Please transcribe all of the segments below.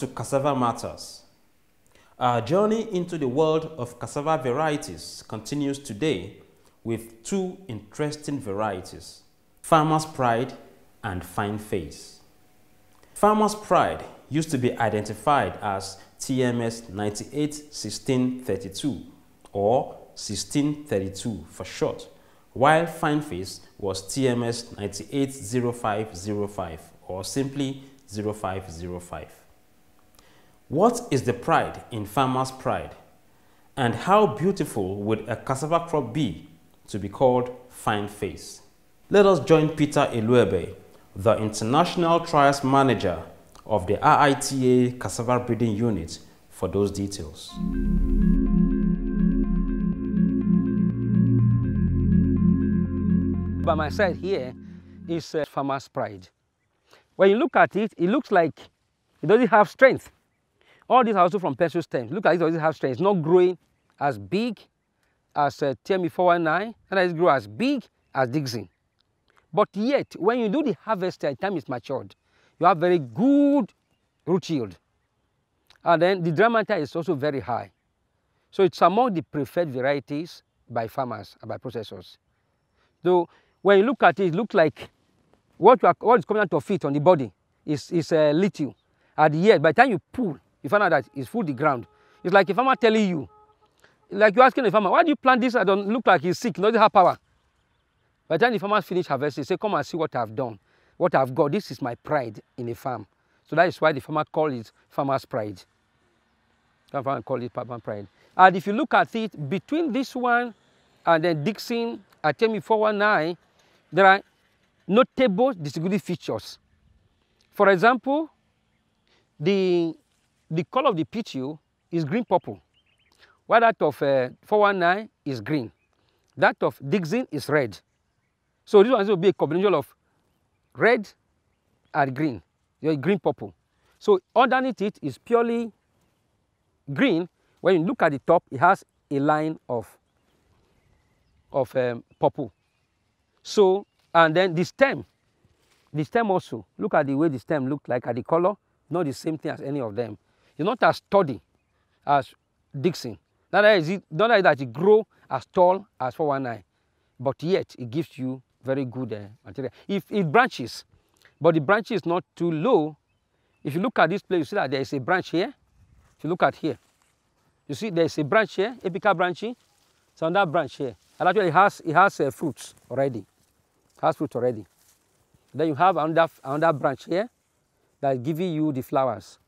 to Cassava Matters. Our journey into the world of cassava varieties continues today with two interesting varieties, Farmer's Pride and Fine Face. Farmer's Pride used to be identified as TMS 981632 or 1632 for short, while Fine Face was TMS 980505 or simply 0505. What is the pride in Farmer's Pride? And how beautiful would a cassava crop be to be called Fine Face? Let us join Peter Eluebe, the International Trials Manager of the RITA Cassava Breeding Unit, for those details. By my side here is Farmer's Pride. When you look at it, it looks like it doesn't have strength. All these are also from pencil stems. Look like it doesn't have strength. It's not growing as big as TME419, and it grows as big as Dixon. But yet, when you do the harvest at the time it's matured, you have very good root yield. And then the dry matter is also very high. So it's among the preferred varieties by farmers and by processors. So when you look at it, it looks like what is coming out of it on the body is lithium. At the end, by the time you pull, you find out that it's full the ground. It's like a farmer telling you, like you're asking a farmer, why do you plant this? I don't look like he's sick, doesn't have power. By the time the farmers finish harvesting, say, come and see what I've done, what I've got. This is my pride in a farm. So that is why the farmer calls it Farmer's Pride. The farmer calls it Farmer's Pride. And if you look at it, between this one and then Dixon at TME419, there are notable distributive features. For example, the color of the PTO is green-purple, while that of 419 is green. That of Dixon is red. So this one will be a combination of red and green, green-purple. So underneath it is purely green. When you look at the top, it has a line of purple. So, and then the stem also, look at the way the stem looks like at the color, not the same thing as any of them. It's not as sturdy as Dixon. Not only that it grows as tall as 419, but yet it gives you very good material. If it branches, but the branch is not too low, if you look at this place, you see that there is a branch here. If you look at here, you see there is a branch here, apical branching. So on that branch here, and actually it has fruits already. It has fruits already. Then you have another branch here that is giving you the flowers.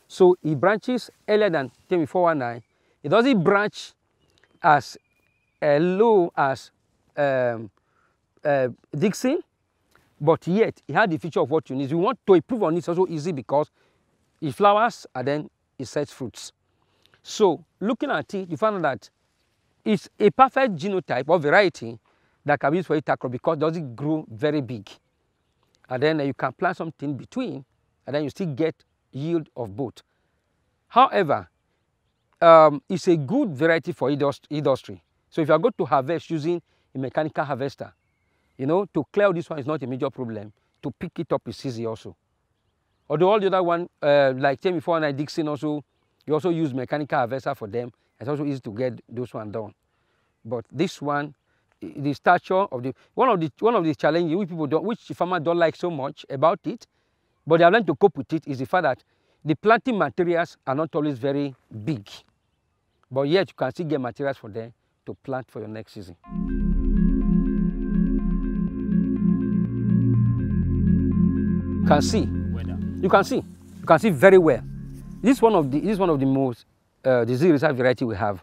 So it branches earlier than TME419. It doesn't branch as low as Dixon, but yet it has the feature of what you need. You want to improve on it, it's also easy because it flowers and then it sets fruits. So looking at it, you find that it's a perfect genotype or variety that can be used for a crop because it doesn't grow very big. And then you can plant something in between, and then you still get yield of both. However, it's a good variety for industry. So if you are going to harvest using a mechanical harvester, you know, to clear this one is not a major problem. To pick it up is easy also. Although all the other one, like TME419 Dixon also, you also use mechanical harvester for them. It's also easy to get those one done. But this one, the stature of one of the challenges which farmers don't like so much about it, but they have learned to cope with it, is the fact that the planting materials are not always very big. But yet you can still get materials for them to plant for your next season. You can see very well. This is one of the most disease resistant variety we have.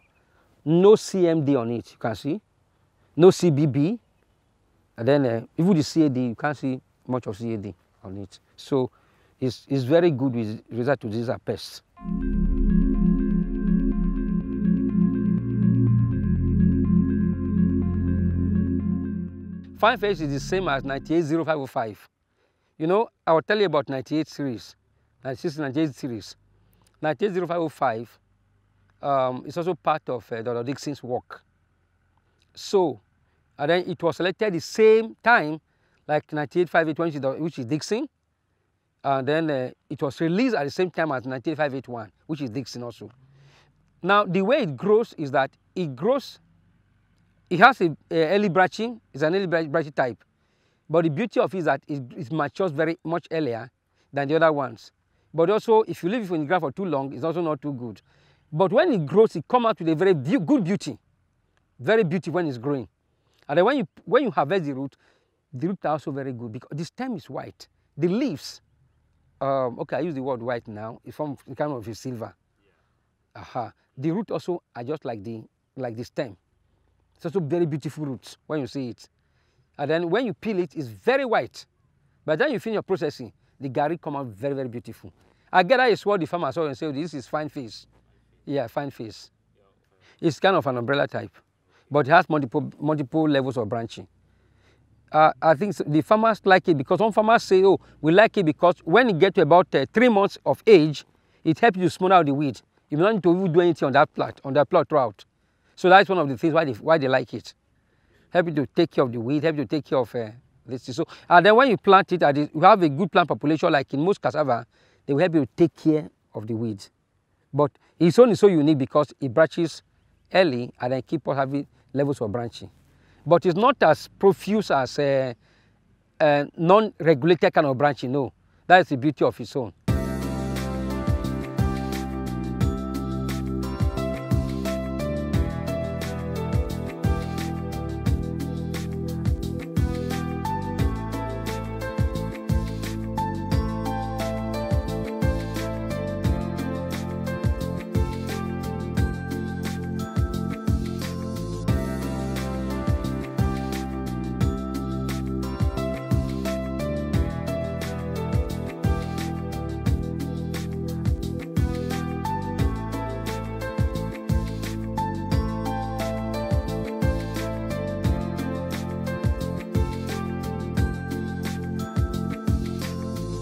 No CMD on it, you can see. No CBB, and then even the CAD, you can't see much of CAD on it. So it's very good with result to disease and pests. Fine Face is the same as 980505. You know, I will tell you about 98 series, 96, 98 series. 980505 is also part of Dr. Dixon's work. So, and then it was selected the same time like 985820, which is Dixon, And then it was released at the same time as 1985-81, which is Dixon also. Now, the way it grows is that it has a early branching, it's an early branching type. But the beauty of it is that it matures very much earlier than the other ones. But also, if you leave it in the ground for too long, it's also not too good. But when it grows, it comes out with a very good beauty. Very beautiful when it's growing. And then when you harvest the root are also very good because the stem is white. The leaves, okay, I use the word white now, it's from kind of a silver. Yeah. The root also are just like the stem. It's also very beautiful roots when you see it. And then when you peel it, it's very white. By the time you finish your processing, the gari come out very, very beautiful. I get that is what the farmer saw and say, oh, this is fine fish. Yeah, fine fish. It's kind of an umbrella type, but it has multiple levels of branching. I think the farmers like it because some farmers say, oh, we like it because when it gets to about 3 months of age, it helps you smooth out the weed. You don't need to do anything on that plot throughout. So that's one of the things why they like it. Help you to take care of the weed, help you to take care of this. So, and then when you plant it, you have a good plant population like in most cassava, they will help you to take care of the weeds. But it's only so unique because it branches early and then keep on having levels of branching. But it's not as profuse as a non-regulated kind of branching, no. That is the beauty of its own.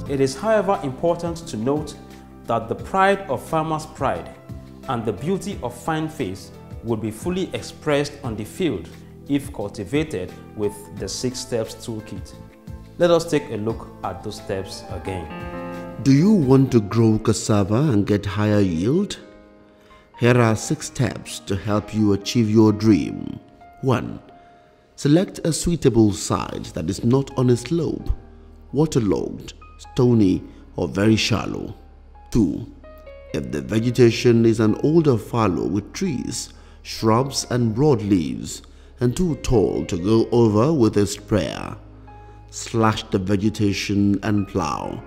It is, however, important to note that the pride of farmer's pride and the beauty of fine face would be fully expressed on the field if cultivated with the 6 steps toolkit. Let us take a look at those steps again. Do you want to grow cassava and get higher yield? Here are 6 steps to help you achieve your dream. 1. Select a suitable site that is not on a slope, waterlogged, stony, or very shallow. 2. If the vegetation is an older fallow with trees, shrubs and broad leaves and too tall to go over with a sprayer, slash the vegetation and plow.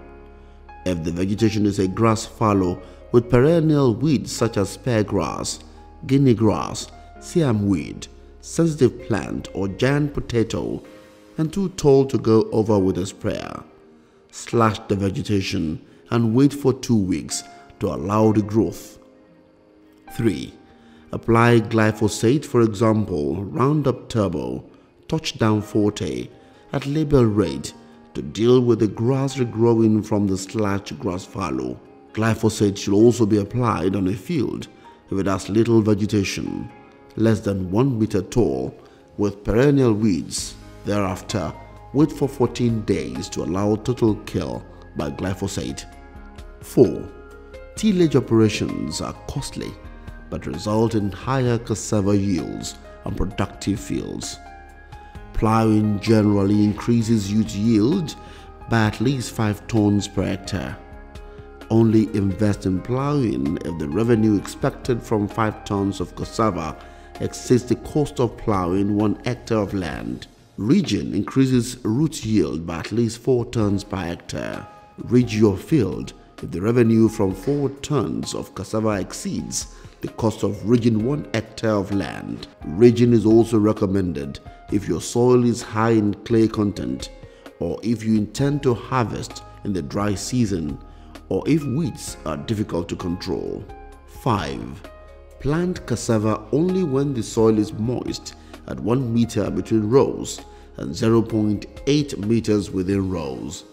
If the vegetation is a grass fallow with perennial weeds such as spear grass, guinea grass, siam weed, sensitive plant or giant potato and too tall to go over with a sprayer, slash the vegetation and wait for 2 weeks to allow the growth. 3. Apply glyphosate, for example, Roundup Turbo, Touchdown Forte, at label rate to deal with the grass regrowing from the slashed grass fallow. Glyphosate should also be applied on a field if it has little vegetation, less than 1 meter tall, with perennial weeds. Thereafter, wait for 14 days to allow total kill by glyphosate. 4. Tillage operations are costly but result in higher cassava yields on productive fields. Plowing generally increases youth yield by at least 5 tons per hectare. Only invest in plowing if the revenue expected from 5 tons of cassava exceeds the cost of plowing 1 hectare of land. Ridging increases root yield by at least 4 tons per hectare. Ridge your field if the revenue from 4 tons of cassava exceeds the cost of ridging 1 hectare of land. Ridging is also recommended if your soil is high in clay content, or if you intend to harvest in the dry season, or if weeds are difficult to control. 5. Plant cassava only when the soil is moist at 1 meter between rows and 0.8 meters within rows.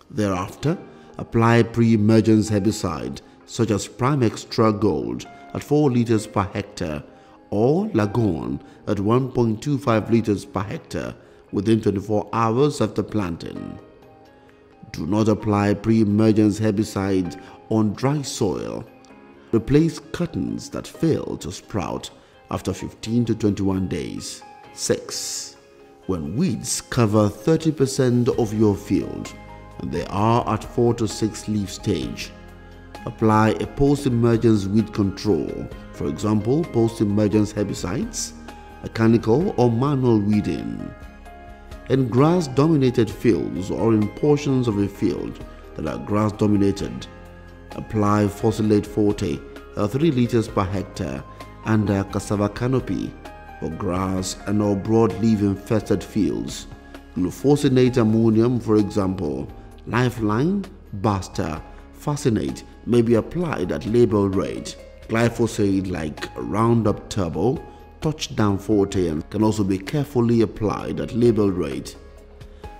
Thereafter, apply pre-emergence herbicide such as Prime Extra Gold at 4 liters per hectare or Lagon at 1.25 liters per hectare within 24 hours after planting. Do not apply pre-emergence herbicide on dry soil. Replace cuttings that fail to sprout after 15 to 21 days. 6. When weeds cover 30% of your field and they are at 4 to 6 leaf stage, apply a post-emergence weed control, for example, post-emergence herbicides, mechanical or manual weeding. In grass-dominated fields or in portions of a field that are grass-dominated, apply Fossilate Forte 3 liters per hectare under cassava canopy. For grass and or broadleaf infested fields, glufosinate ammonium, for example, Lifeline, Basta, Fascinate may be applied at label rate. Glyphosate like Roundup Turbo, Touchdown Forte and can also be carefully applied at label rate.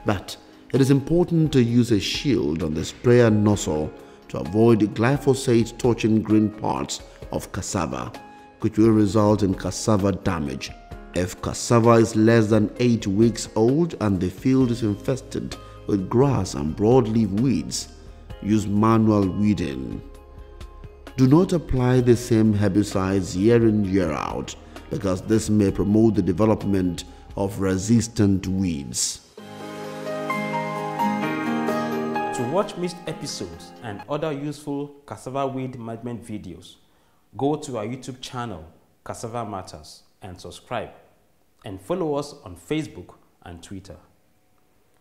But it is important to use a shield on the sprayer nozzle to avoid glyphosate touching green parts of cassava, which will result in cassava damage. If cassava is less than 8 weeks old and the field is infested with grass and broadleaf weeds, use manual weeding. Do not apply the same herbicides year in year out, because this may promote the development of resistant weeds. To watch missed episodes and other useful cassava weed management videos, go to our YouTube channel, Cassava Matters, and subscribe, and follow us on Facebook and Twitter.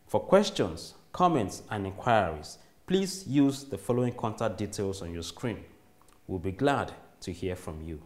For questions, comments, and inquiries, please use the following contact details on your screen. We'll be glad to hear from you.